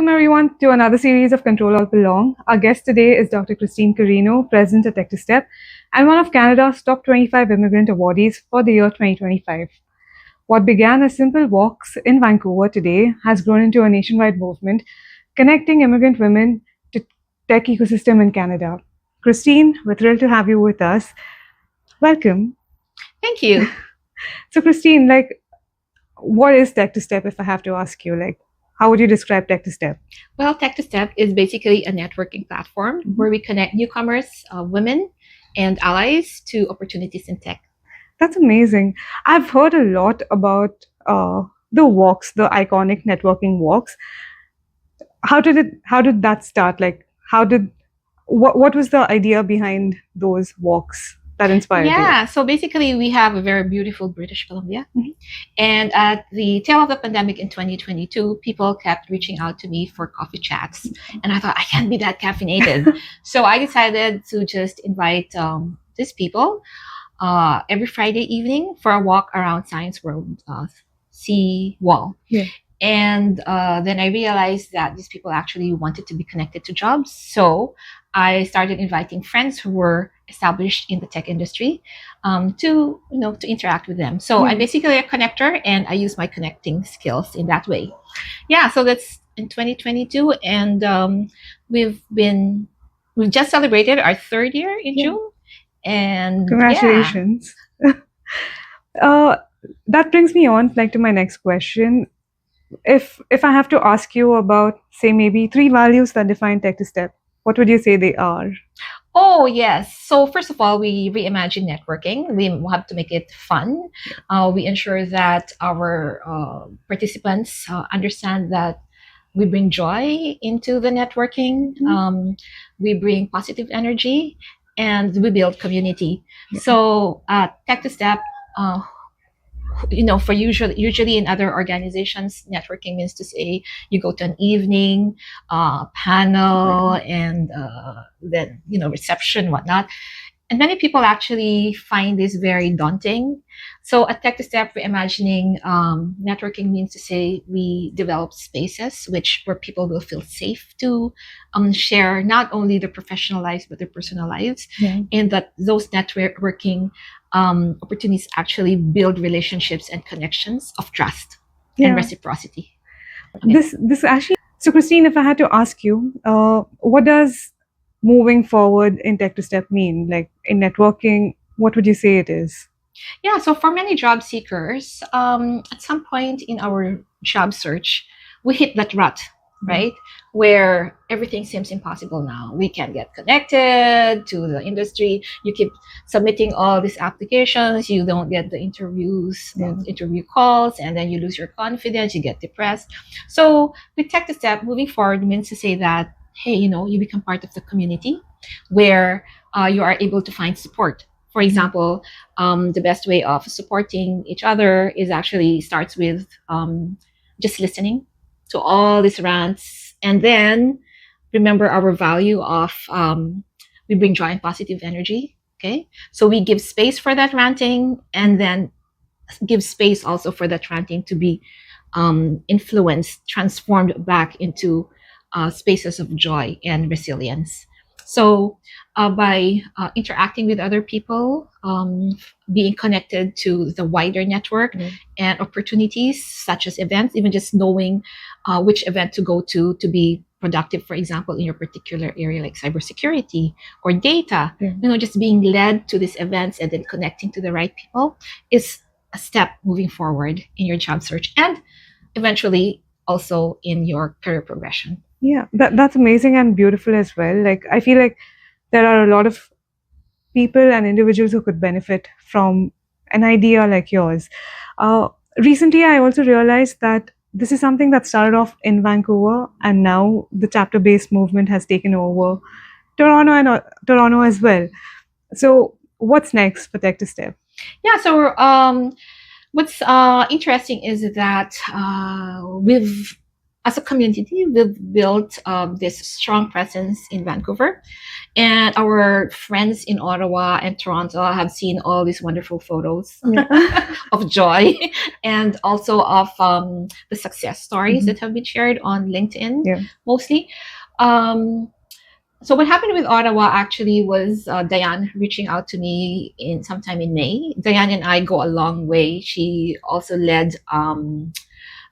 Welcome everyone to another series of Ctrl Alt Belong. Our guest today is Dr. Christine Carino, President at Tech2Step, and one of Canada's top 25 immigrant awardees for the year 2025. What began as simple walks in Vancouver today has grown into a nationwide movement, connecting immigrant women to tech ecosystem in Canada. Christine, we're thrilled to have you with us. Welcome. Thank you. So Christine, what is Tech2Step if I have to ask you? How would you describe Tech2Step? Well, Tech2Step is basically a networking platform where we connect newcomers, women, and allies to opportunities in tech. That's amazing. I've heard a lot about the walks, the iconic networking walks. How did that start? What was the idea behind those walks that inspired you? Yeah, so basically we have a very beautiful British Columbia. And at the tail of the pandemic in 2022, people kept reaching out to me for coffee chats. And I thought, I can't be that caffeinated. So I decided to just invite these people every Friday evening for a walk around Science World Sea Wall. Yeah. And then I realized that these people actually wanted to be connected to jobs. So I started inviting friends who were established in the tech industry to interact with them. So I'm basically a connector, and I use my connecting skills in that way. Yeah, so that's in 2022, and we've just celebrated our third year in June. And congratulations. Yeah. That brings me on to my next question. If I have to ask you about, say, maybe 3 values that define Tech2Step, what would you say they are? Oh, yes. So first of all, we reimagine networking. We have to make it fun. We ensure that our participants understand that we bring joy into the networking. We bring positive energy, and we build community. So Tech2Step, for usually in other organizations, networking means to say you go to an evening panel and then reception, whatnot. And many people actually find this very daunting. So at Tech2Step, reimagining networking means to say we develop spaces where people will feel safe to share not only their professional lives but their personal lives, and that those networking opportunities actually build relationships and connections of trust and reciprocity. This actually. So Christine, if I had to ask you, what does moving forward in Tech2Step mean? In networking, what would you say it is? Yeah, so for many job seekers, at some point in our job search, we hit that rut, right? Where everything seems impossible now. We can't get connected to the industry. You keep submitting all these applications. You don't get the interviews, interview calls, and then you lose your confidence. You get depressed. So with Tech2Step, moving forward means to say that, hey, you become part of the community where you are able to find support. For example, the best way of supporting each other starts with just listening to all these rants, and then remember our value of we bring joy and positive energy. Okay, so we give space for that ranting, and then give space also for that ranting to be influenced, transformed back into spaces of joy and resilience. So by interacting with other people, being connected to the wider network and opportunities such as events, even just knowing which event to go to be productive, for example, in your particular area, like cybersecurity or data, just being led to these events and then connecting to the right people is a step moving forward in your job search and eventually also in your career progression. Yeah, that's amazing and beautiful as well. I feel like there are a lot of people and individuals who could benefit from an idea like yours. Recently, I also realized that this is something that started off in Vancouver, and now the chapter-based movement has taken over Toronto as well. So what's next for Tech2Step? Yeah, so what's interesting is that we've as a community, we've built this strong presence in Vancouver. And our friends in Ottawa and Toronto have seen all these wonderful photos of joy and also of the success stories that have been shared on LinkedIn mostly. So what happened with Ottawa actually was Diane reaching out to me sometime in May. Diane and I go a long way. She also led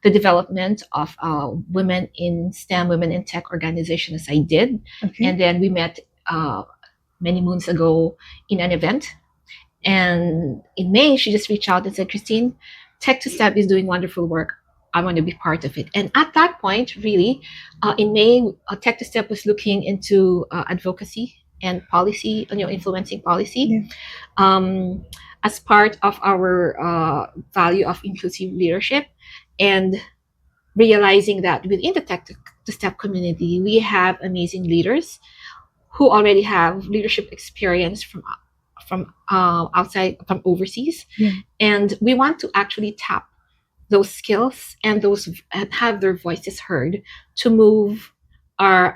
the development of women in STEM, women in tech organization as I did. And then we met many moons ago in an event. And in May, she just reached out and said, Khristine, Tech2Step is doing wonderful work. I want to be part of it. And at that point, really, in May, Tech2Step was looking into advocacy and policy, influencing policy as part of our value of inclusive leadership, and realizing that within the Tech2Step community, we have amazing leaders who already have leadership experience from outside, from overseas, and we want to actually tap those skills and have their voices heard to move our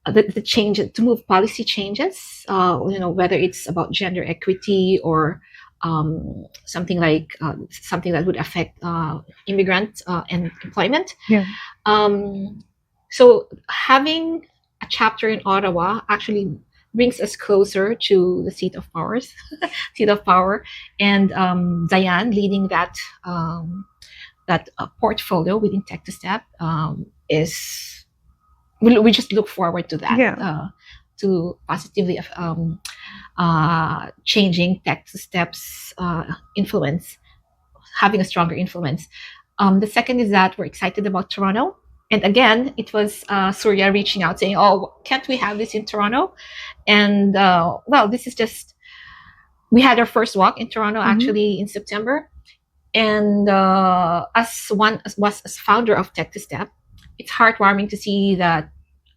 the change, to move policy changes. Whether it's about gender equity or something that would affect immigrant and employment. So having a chapter in Ottawa actually brings us closer to the seat of power, and Diane leading that portfolio within Tech2Step is. We just look forward to that, to positively changing Tech2Step's influence, having a stronger influence. The second is that we're excited about Toronto. And again, it was Surya reaching out saying, oh, can't we have this in Toronto? And this is just, we had our first walk in Toronto actually in September. And as founder of Tech2Step, it's heartwarming to see that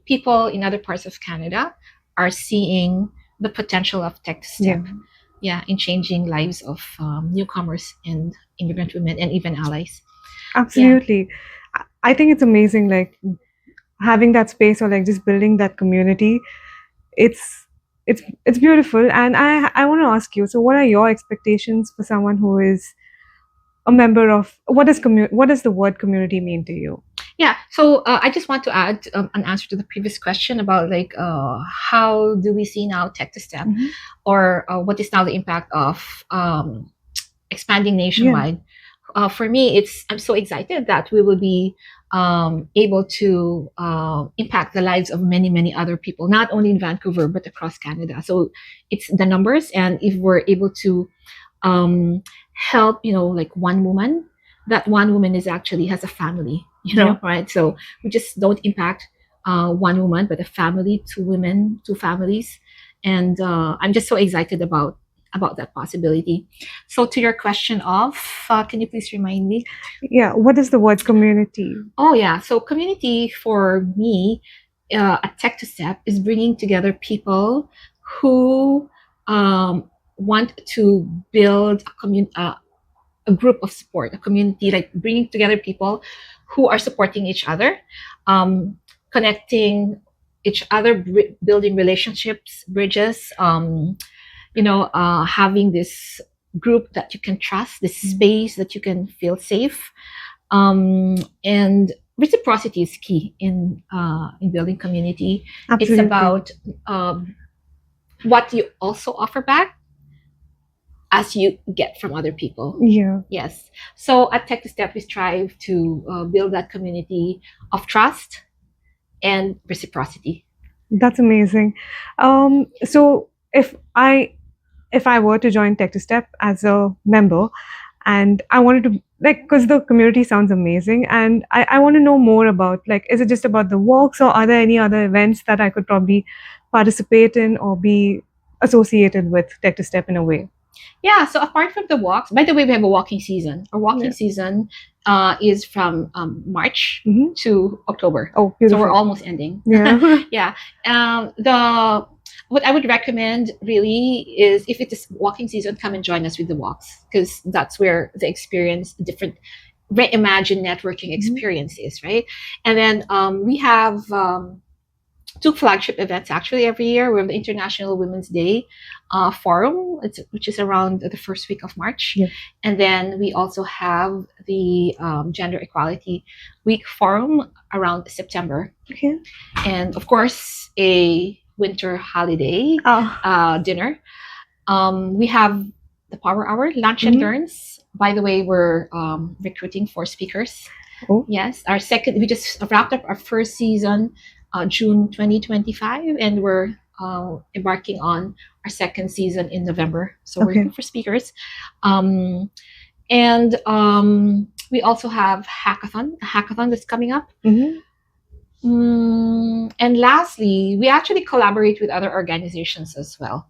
people in other parts of Canada are seeing the potential of Tech2Step in changing lives of newcomers and immigrant women and even allies. Absolutely. I think it's amazing, like having that space or like just building that community. It's beautiful. And I want to ask you, so what are your expectations for someone who is a member of, what does the word community mean to you? Yeah, so I just want to add an answer to the previous question about like how do we see now Tech2Step, or what is now the impact of expanding nationwide. For me, I'm so excited that we will be able to impact the lives of many other people, not only in Vancouver but across Canada. So it's the numbers, and if we're able to help, like one woman, that one woman has a family, right? So we just don't impact one woman, but a family, two women, two families, and I'm just so excited about that possibility. So to your question of, can you please remind me? Yeah, what is the word community? Oh yeah, so community for me at Tech2Step is bringing together people who want to build a group of support, a community, like bringing together people who are supporting each other, connecting each other, building relationships, bridges, having this group that you can trust, this space that you can feel safe, and reciprocity is key in building community. Absolutely. It's about what you also offer back as you get from other people. Yes. So at Tech2Step, we strive to build that community of trust and reciprocity. That's amazing. So if I were to join Tech2Step as a member, and I wanted to, like, because the community sounds amazing, and I want to know more about, like, is it just about the walks, or are there any other events that I could probably participate in or be associated with Tech2Step in a way? Yeah, so apart from the walks, by the way, we have a walking season. Our walking season is from March to October. Oh, beautiful. So we're almost ending. Yeah. What I would recommend really is, if it is walking season, come and join us with the walks, because that's where the experience, reimagine networking experiences, right? And then we have 2 flagship events actually every year. We have the International Women's Day Forum, which is around the first week of March. Yeah. And then we also have the Gender Equality Week Forum around September. Okay. And of course, a winter holiday dinner. We have the Power Hour, Lunch and Learns. By the way, we're recruiting 4 speakers. Oh. Yes, we just wrapped up our first season June 2025, and we're embarking on our second season in November. So we're looking for speakers. And we also have a hackathon that's coming up. And lastly, we actually collaborate with other organizations as well,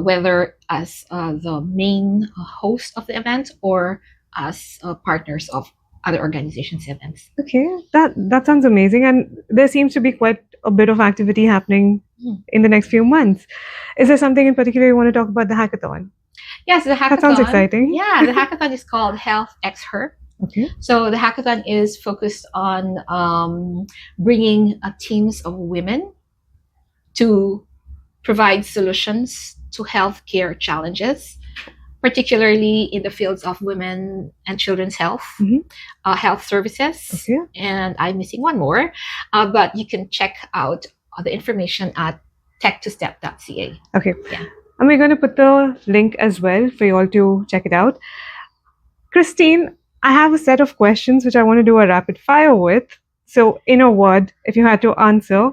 whether as the main host of the event or as partners of other organizations' events. Okay, that sounds amazing, and there seems to be quite a bit of activity happening in the next few months. Is there something in particular you want to talk about the hackathon? Yes, the hackathon. That sounds exciting. Yeah, the hackathon is called Health X Her. Okay. So the hackathon is focused on bringing teams of women to provide solutions to healthcare challenges, particularly in the fields of women and children's health, health services. Okay. And I'm missing one more, but you can check out the information at Tech2Step.ca. Okay. Yeah. And we're going to put the link as well for you all to check it out. Khristine, I have a set of questions which I want to do a rapid fire with. So in a word, if you had to answer,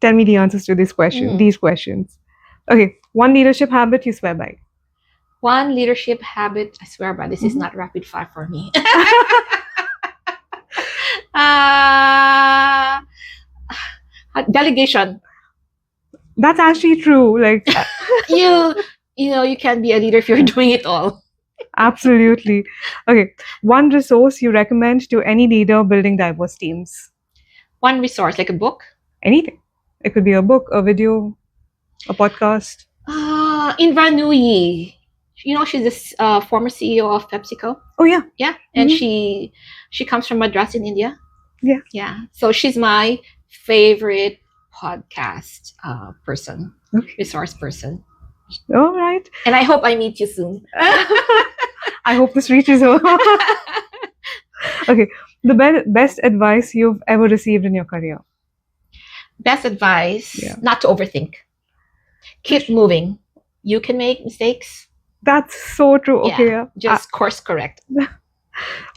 tell me the answers to these questions. Okay. One leadership habit you swear by. One leadership habit I swear by. This is not rapid fire for me. Delegation. That's actually true. Like you can't be a leader if you're doing it all. Absolutely. Okay. One resource you recommend to any leader building diverse teams. One resource, like a book? Anything. It could be a book, a video, a podcast. Indra Nooyi. She's the former CEO of PepsiCo. Oh, yeah. Yeah. And she comes from Madras in India. Yeah. Yeah. So she's my favorite podcast person, resource person. All right. And I hope I meet you soon. I hope this reaches her. Okay. The best advice you've ever received in your career? Best advice, not to overthink. Keep moving. You can make mistakes. That's so true. Okay. Yeah, just course correct.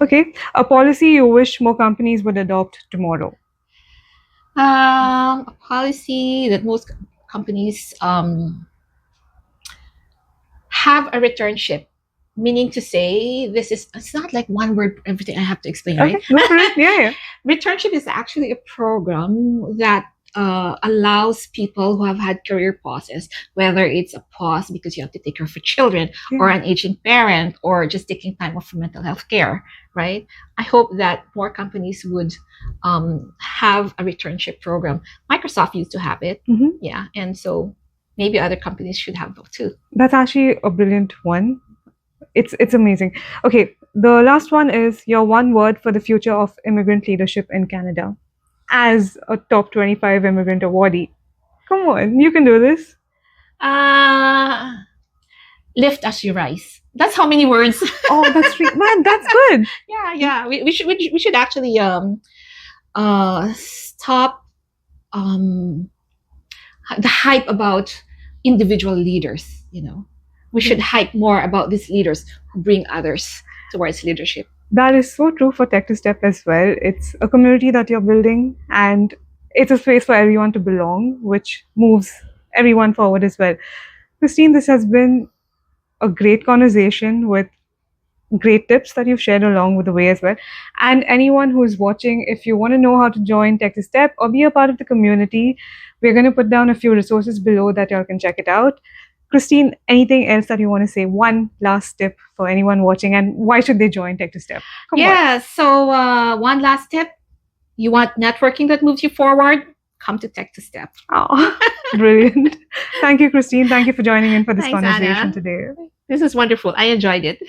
Okay. A policy you wish more companies would adopt tomorrow? A policy that most companies have a returnship, meaning to say it's not like one word everything I have to explain, right? Yeah. Returnship is actually a program that allows people who have had career pauses, whether it's a pause because you have to take care of your children or an aging parent or just taking time off for mental health care, right? I hope that more companies would have a returnship program. Microsoft used to have it. Yeah. And so maybe other companies should have those too. That's actually a brilliant one. It's amazing. Okay. The last one is your one word for the future of immigrant leadership in Canada. As a top 25 immigrant awardee. Come on, you can do this. Lift as you rise. That's how many words. Oh, that's sweet. Man, that's good. Yeah. We should actually stop the hype about individual leaders. We should hype more about these leaders who bring others towards leadership. That is so true for Tech2Step as well. It's a community that you're building, and it's a space for everyone to belong, which moves everyone forward as well. Khristine, this has been a great conversation with great tips that you've shared along with the way as well. And anyone who's watching, if you want to know how to join Tech2Step or be a part of the community, we're going to put down a few resources below that y'all can check it out. Khristine, anything else that you want to say? One last tip for anyone watching, and why should they join Tech2Step? So one last tip. You want networking that moves you forward? Come to Tech2Step. Oh, brilliant. Thank you, Khristine. Thank you for joining in for this conversation Anna. today. This is wonderful. I enjoyed it.